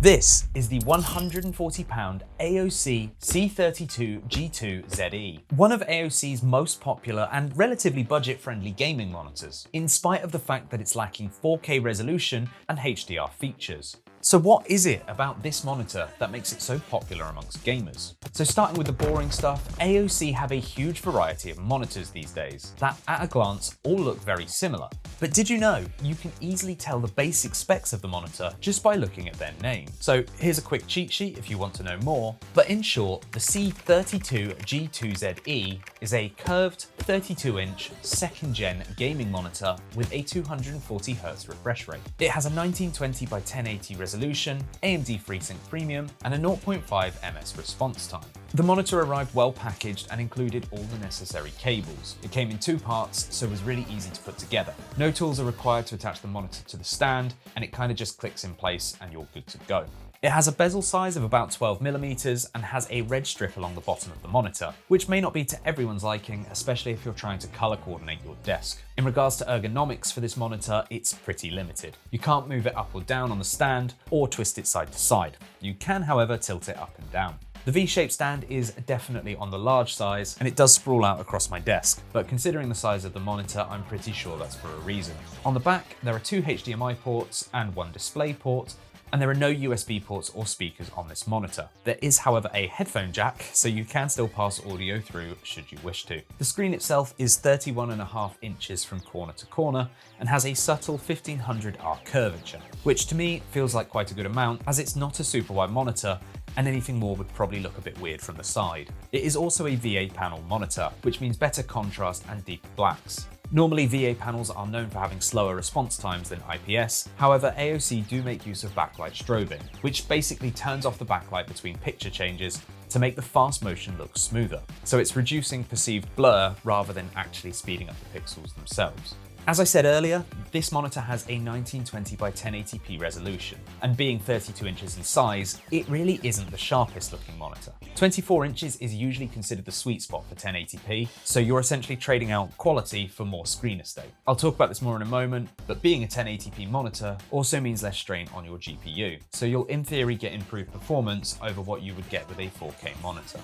This is the £140 AOC C32G2ZE, one of AOC's most popular and relatively budget-friendly gaming monitors, in spite of the fact that it's lacking 4K resolution and HDR features. So what is it about this monitor that makes it so popular amongst gamers? So starting with the boring stuff, AOC have a huge variety of monitors these days that at a glance all look very similar. But did you know you can easily tell the basic specs of the monitor just by looking at their name? So here's a quick cheat sheet if you want to know more, but in short, the C32G2ZE is a curved 32-inch second-gen gaming monitor with a 240Hz refresh rate. It has a 1920 by 1080 resolution, AMD FreeSync Premium, and a 0.5 ms response time. The monitor arrived well packaged and included all the necessary cables. It came in two parts, so it was really easy to put together. No tools are required to attach the monitor to the stand, and it kind of just clicks in place and you're good to go. It has a bezel size of about 12mm and has a red strip along the bottom of the monitor, which may not be to everyone's liking, especially if you're trying to color coordinate your desk. In regards to ergonomics for this monitor, it's pretty limited. You can't move it up or down on the stand or twist it side to side. You can, however, tilt it up and down. The V-shaped stand is definitely on the large size and it does sprawl out across my desk, but considering the size of the monitor, I'm pretty sure that's for a reason. On the back, there are two HDMI ports and one display port, and there are no USB ports or speakers on this monitor. There is, however, a headphone jack, so you can still pass audio through should you wish to. The screen itself is 31.5 inches from corner to corner and has a subtle 1500R curvature, which to me feels like quite a good amount as it's not a super wide monitor and anything more would probably look a bit weird from the side. It is also a VA panel monitor, which means better contrast and deeper blacks. Normally, VA panels are known for having slower response times than IPS. However, AOC do make use of backlight strobing, which basically turns off the backlight between picture changes to make the fast motion look smoother. So it's reducing perceived blur rather than actually speeding up the pixels themselves. As I said earlier, this monitor has a 1920 by 1080p resolution, and being 32 inches in size, it really isn't the sharpest looking monitor. 24 inches is usually considered the sweet spot for 1080p, so you're essentially trading out quality for more screen estate. I'll talk about this more in a moment, but being a 1080p monitor also means less strain on your GPU, so you'll in theory get improved performance over what you would get with a 4K monitor.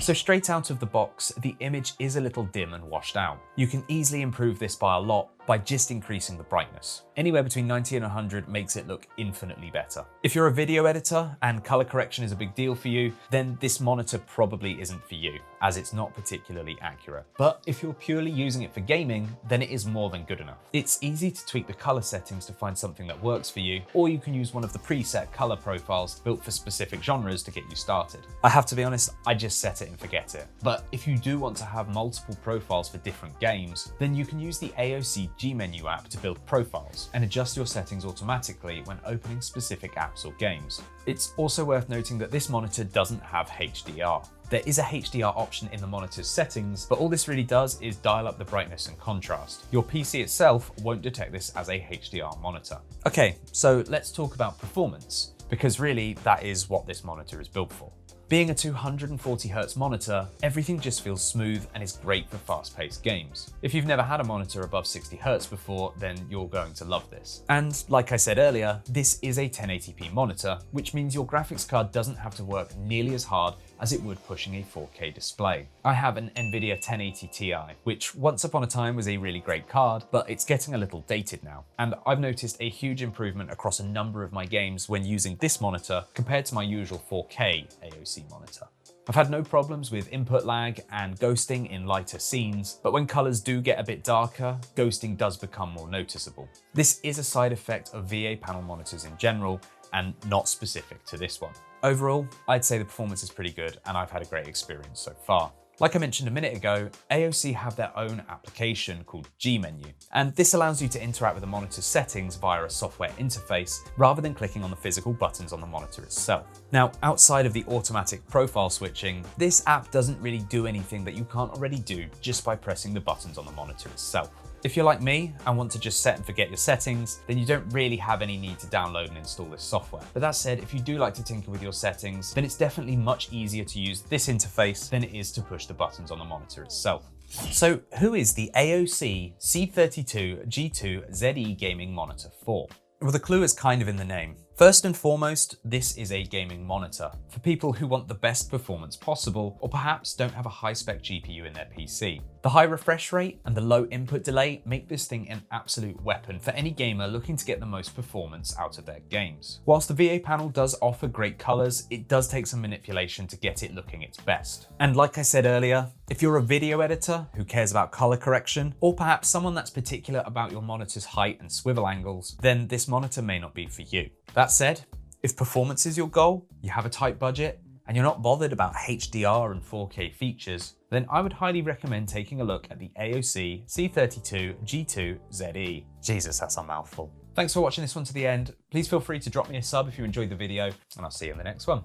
So straight out of the box, the image is a little dim and washed out. You can easily improve this by a lot by just increasing the brightness. Anywhere between 90 and 100 makes it look infinitely better. If you're a video editor and color correction is a big deal for you, then this monitor probably isn't for you, as it's not particularly accurate. But if you're purely using it for gaming, then it is more than good enough. It's easy to tweak the color settings to find something that works for you, or you can use one of the preset color profiles built for specific genres to get you started. I have to be honest, I just set it and forget it. But if you do want to have multiple profiles for different games, then you can use the AOC G-Menu app to build profiles and adjust your settings automatically when opening specific apps or games. It's also worth noting that this monitor doesn't have HDR. There is a HDR option in the monitor's settings, but all this really does is dial up the brightness and contrast. Your PC itself won't detect this as a HDR monitor. Okay, so let's talk about performance, because really that is what this monitor is built for. Being a 240Hz monitor, everything just feels smooth and is great for fast-paced games. If you've never had a monitor above 60Hz before, then you're going to love this. And like I said earlier, this is a 1080p monitor, which means your graphics card doesn't have to work nearly as hard as it would pushing a 4K display. I have an NVIDIA 1080 Ti, which once upon a time was a really great card, but it's getting a little dated now. And I've noticed a huge improvement across a number of my games when using this monitor compared to my usual 4K AOC monitor. I've had no problems with input lag and ghosting in lighter scenes, but when colors do get a bit darker, ghosting does become more noticeable. This is a side effect of VA panel monitors in general, and not specific to this one. Overall, I'd say the performance is pretty good and I've had a great experience so far. Like I mentioned a minute ago, AOC have their own application called G-Menu, and this allows you to interact with the monitor's settings via a software interface rather than clicking on the physical buttons on the monitor itself. Now, outside of the automatic profile switching, this app doesn't really do anything that you can't already do just by pressing the buttons on the monitor itself. If you're like me and want to just set and forget your settings, then you don't really have any need to download and install this software. But that said, if you do like to tinker with your settings, then it's definitely much easier to use this interface than it is to push the buttons on the monitor itself. So who is the AOC C32G2ZE gaming monitor for? Well, the clue is kind of in the name. First and foremost, this is a gaming monitor for people who want the best performance possible or perhaps don't have a high-spec GPU in their PC. The high refresh rate and the low input delay make this thing an absolute weapon for any gamer looking to get the most performance out of their games. Whilst the VA panel does offer great colors, it does take some manipulation to get it looking its best. And like I said earlier, if you're a video editor who cares about color correction, or perhaps someone that's particular about your monitor's height and swivel angles, then this monitor may not be for you. That said, if performance is your goal, you have a tight budget, and you're not bothered about HDR and 4K features, then I would highly recommend taking a look at the AOC C32G2ZE. Jesus, that's a mouthful. Thanks for watching this one to the end. Please feel free to drop me a sub if you enjoyed the video, and I'll see you in the next one.